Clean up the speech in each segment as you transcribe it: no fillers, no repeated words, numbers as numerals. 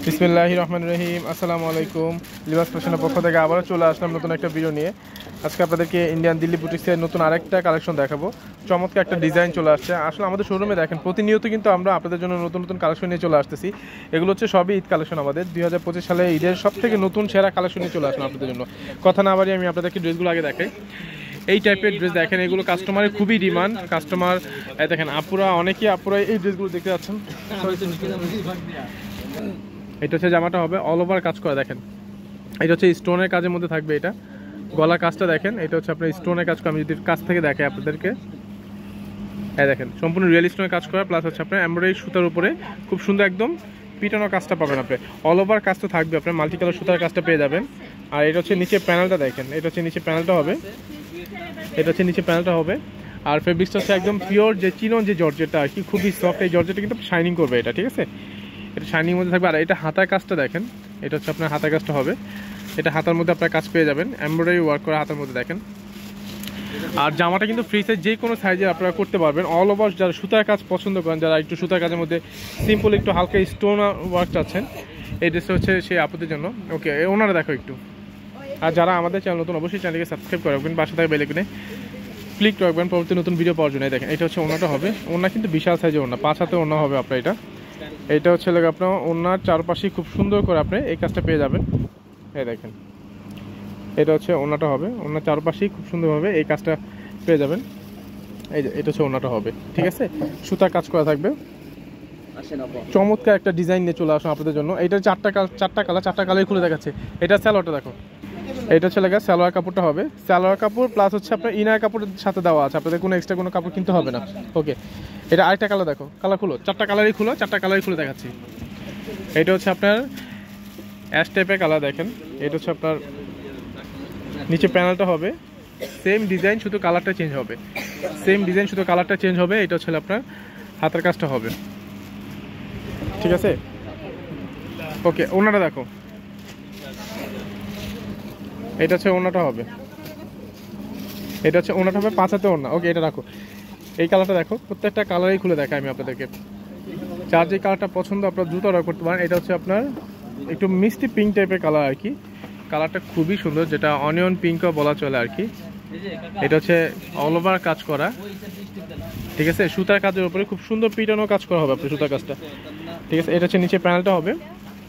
বিসমিল্লাহির রহমানির রহিম। আসসালামু আলাইকুম। লিবাস ফ্যাশনের পক্ষ থেকে আবারও চলে আসলাম নতুন একটা ভিডিও নিয়ে। আজকে আপনাদেরকে ইন্ডিয়ান দিল্লি বুটিক্সের নতুন আরেকটা কালেকশন দেখাবো। চমৎকার একটা ডিজাইন চলে আসছে। আসলে আমাদের শোরুমে দেখেন প্রতিনিয়ত কিন্তু আমরা আপনাদের জন্য নতুন নতুন কালেকশন নিয়ে চলে আসতেছি। এগুলো হচ্ছে সবই ঈদ কালেকশন। আমাদের 2025 সালে ঈদের সব থেকে নতুন সেরা কালেকশন নিয়ে চলে আসলাম আপনাদের জন্য। কথা না বাড়িয়ে আমি আপনাদেরকে ড্রেসগুলো আগে দেখাই। এই টাইপের ড্রেস দেখেন, এগুলো কাস্টমারের খুবই ডিমান্ড। কাস্টমার দেখেন অনেকেই আপুরা এই ড্রেসগুলো দেখতে যাচ্ছেন। এটা হচ্ছে জামাটা হবে অল ওভার কাজ করা। দেখেন এটা হচ্ছে স্টোনের কাজের মধ্যে থাকবে। এটা গলা কাজটা দেখেন, এটা হচ্ছে আপনার স্টোনের কাজ করা। আমি যদি কাছ থেকে দেখাই আপনাদেরকে, দেখেন সম্পূর্ণ রিয়েল স্টোনের কাজ করা, প্লাস হচ্ছে আপনার এমব্রয়ডারি সুতার উপরে খুব সুন্দর একদম পিটানো কাজটা পাবেন আপনি। অল ওভার কাজটা থাকবে, আপনার মাল্টি কালার সুতার কাজটা পেয়ে যাবেন। আর এটা হচ্ছে নিচে প্যানেলটা দেখেন, এটা হচ্ছে নিচে প্যানেলটা হবে, এটা হচ্ছে নিচে প্যানেলটা হবে। আর ফেব্রিক্সটা হচ্ছে একদম পিওর যে চিনন যে জর্জেটটা আর কি, খুবই সফট। এই জর্জেটটা কিন্তু শাইনিং করবে এটা, ঠিক আছে? এটা শাইনিং মধ্যে থাকবে। আর এটা হাতার কাজটা দেখেন, এটা হচ্ছে আপনার হাতার কাজটা হবে। এটা হাতার মধ্যে আপনার কাজ পেয়ে যাবেন, এমব্রয়ডারি ওয়ার্ক করা হাতার মধ্যে দেখেন। আর জামাটা কিন্তু ফ্রি সাইজ যে কোনো সাইজে আপনারা করতে পারবেন। অল ওভার যারা সুতার কাজ পছন্দ করেন, যারা একটু সুতার কাজের মধ্যে সিম্পল একটু হালকা স্টোন ওয়ার্ক চাচ্ছেন, এই ড্রেসটা হচ্ছে সেই আপুদের জন্য। ওকে, ওনারা দেখো একটু। আর যারা আমাদের চ্যানেল নতুন, অবশ্যই চ্যানেলকে সাবস্ক্রাইব করে রাখবেন, পাশে থাকবে বেল আইকনে ক্লিক রাখবেন পরবর্তী নতুন ভিডিও পাওয়ার জন্য। দেখেন এটা হচ্ছে ওনাটা হবে, ওনা কিন্তু বিশাল সাইজে ওনা, 5 হাতে ওনা হবে আপনার। এটা হচ্ছে লাগে আপনার ওনার চারপাশে খুব সুন্দর করে আপনি এই কাজটা পেয়ে যাবেন। এই দেখেন এটা হচ্ছে ওনাটা হবে, ওনার চারপাশেই খুব সুন্দরভাবে এই কাজটা পেয়ে যাবেন। এই যে এটা হচ্ছে ওনাটা হবে, ঠিক আছে? সুতা কাজ করা থাকবে। চমৎকার একটা ডিজাইন নিয়ে চলে আসুন আপনাদের জন্য। এইটার চারটা কালার খুলে দেখাচ্ছে। এটা স্যালোয়ারটা দেখো, এটা হচ্ছে লাগে সালোয়ার কাপড়টা হবে। সালোয়ার কাপড় প্লাস হচ্ছে আপনার ইনার কাপড়ের সাথে দেওয়া আছে, আপনাদের কোনো এক্সট্রা কোনো কাপড় কিনতে হবে না। ওকে, এটা আরেকটা কালার দেখো, কালার খুলো, চারটা কালারই খুলে দেখাচ্ছি। এটা হচ্ছে আপনার অ্যাশ টাইপের কালার দেখেন। এটা হচ্ছে আপনার নিচে প্যানেলটা হবে সেম ডিজাইন, শুধু কালারটা চেঞ্জ হবে। এটা হচ্ছে আপনার হাতের কাজটা হবে, ঠিক আছে? ওকে, ওনাটা দেখো, এটা হচ্ছে ওনাটা হবে, 5 হাতে ওনা। ওকে, এটা রাখো। এই কালারটা দেখো, প্রত্যেকটা কালারই খুলে দেখাই আমি আপনাদেরকে। যার যে কালারটা পছন্দ আপনারা দ্রুত অর্ডার করতে পারেন। এটা হচ্ছে আপনার একটু মিষ্টি পিঙ্ক টাইপের কালার আর কি। কালারটা খুবই সুন্দর, যেটা অনিয়ন পিঙ্কও বলা চলে আর কি। এটা হচ্ছে অল ওভার কাজ করা, ঠিক আছে? সুতার কাজের উপরে খুব সুন্দর পিটানো কাজ করা হবে আপনার সুতার কাজটা, ঠিক আছে? এটা হচ্ছে নিচে প্যানেলটা হবে,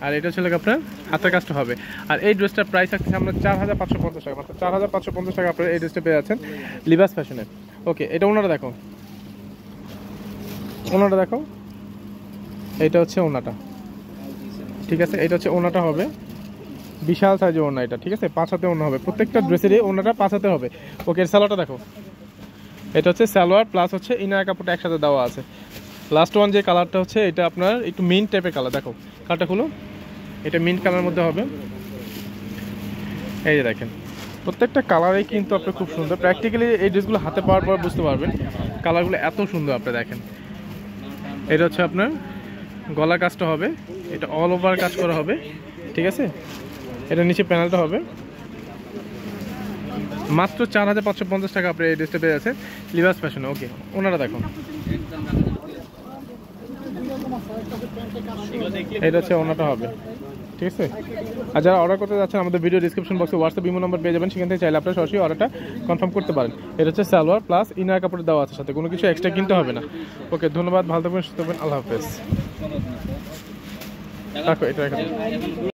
আর এটা হচ্ছে আপনার হাতের কাজটা হবে। আর এই ড্রেসটার প্রাইস আছে আমরা 4550 টাকা, মাত্র 4550 টাকা আপনারা এই ড্রেসটা পেয়ে যাচ্ছেন লিবাস ফ্যাশনে। ওকে, এটা ওনাটা দেখো, এটা হচ্ছে ওনাটা, ঠিক আছে? এটা হচ্ছে ওনাটা হবে, বিশাল সাইজের ওনা এটা, ঠিক আছে? 5 হাতে ওনা হবে, প্রত্যেকটা ড্রেসেরই ওনাটা 5 হাতে হবে। ওকে, সালোয়ারটা দেখো, এটা হচ্ছে সালোয়ার প্লাস হচ্ছে ইনার কাপড়টা একসাথে দেওয়া আছে। লাস্ট ওয়ান যে কালারটা হচ্ছে এটা আপনার একটু মিন্ট টাইপের কালার, দেখো কালারটা খুলো, এটা মিন্ট কালার মধ্যে হবে। এই যে দেখেন প্রত্যেকটা কালারই কিন্তু আপনার খুব সুন্দর। প্র্যাকটিক্যালি এই ড্রেসগুলো হাতে পাওয়ার পর বুঝতে পারবেন কালারগুলো এত সুন্দর। আপনি দেখেন এটা হচ্ছে আপনার গলা কাজটা হবে, এটা অল ওভার কাজ করা হবে, ঠিক আছে? এটা নিচে প্যানেলটা হবে। মাত্র 4550 টাকা আপনি এই ড্রেসটা পেয়ে আছে লিবাস ফ্যাশনে। ওকে, ওনারা দেখো, এটা হচ্ছে ওনাটা হবে, ঠিক আছে? আর যারা অর্ডার করতে যাচ্ছেন আমাদের ভিডিও ডিসক্রিপশন বক্সে হোয়াটসঅ্যাপ ইমো নাম্বার পেয়ে যাবেন, সেখান থেকে চাইলে আপনারা সরাসরি অর্ডারটা কনফার্ম করতে পারেন। এটা হচ্ছে সালোয়ার প্লাস ইনার কাপড় দেওয়া আছে, সাথে কোনো কিছু এক্সট্রা কিনতে হবে না। ওকে, ধন্যবাদ, ভালো থাকবেন, সুস্থ থাকবেন, আল্লাহ হাফেজ। রাখো, এটা রাখো।